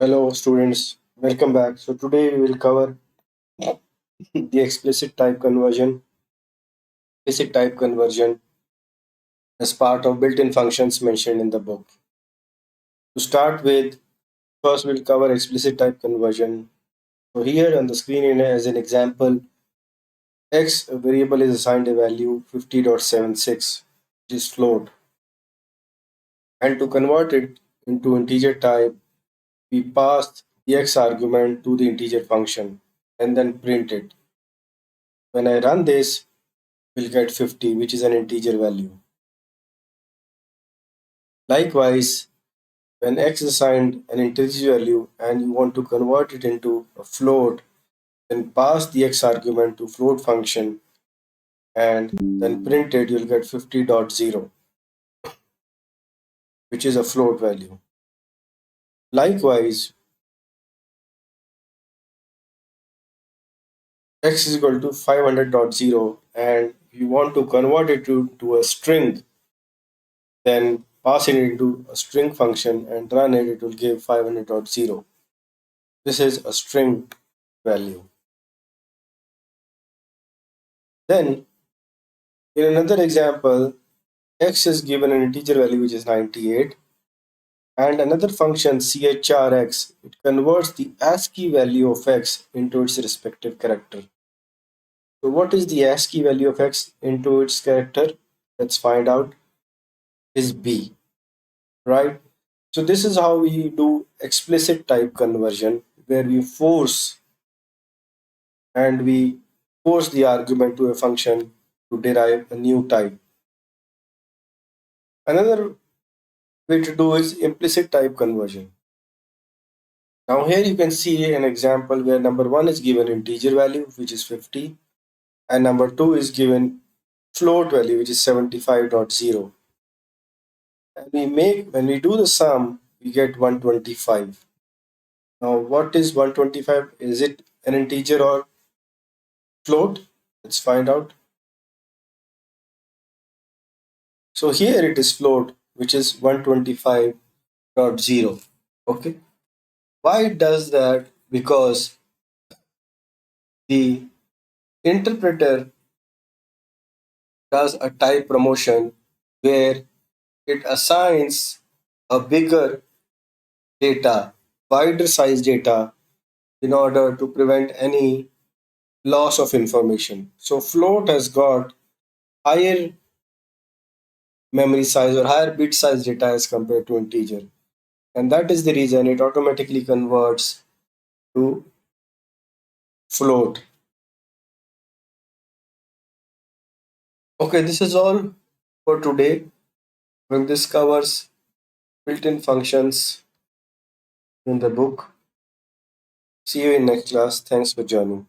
Hello, students. Welcome back. So today we will cover the explicit type conversion as part of built-in functions mentioned in the book. To start with, first we'll cover explicit type conversion. So here on the screen as an example, x variable is assigned a value 50.76, which is float. And to convert it into integer type, we pass the x argument to the integer function and then print it. When I run this, we'll get 50, which is an integer value. Likewise, when x is assigned an integer value and you want to convert it into a float, then pass the x argument to float function and then print it, you'll get 50.0, which is a float value. Likewise, x is equal to 500.0 and you want to convert it to a string, then passing it into a string function and run it, it will give 500.0. This is a string value. Then, in another example, x is given an integer value which is 98, and another function chrx, it converts the ASCII value of x into its respective character. So what is the ASCII value of x into its character? Let's find out. Is B, right? So this is how we do explicit type conversion, where we force the argument to a function to derive a new type. Another way to do is implicit type conversion. Now here you can see an example where number 1 is given integer value, which is 50, and number 2 is given float value, which is 75.0. And when we do the sum, we get 125. Now what is 125? Is it an integer or float? Let's find out. So here it is float, which is 125.0. Okay. Why it does that? Because the interpreter does a type promotion where it assigns a bigger data, wider size data, in order to prevent any loss of information. So float has got higher memory size or higher bit size data as compared to integer. And that is the reason it automatically converts to float. Okay, this is all for today. When this covers built-in functions in the book. See you in next class. Thanks for joining.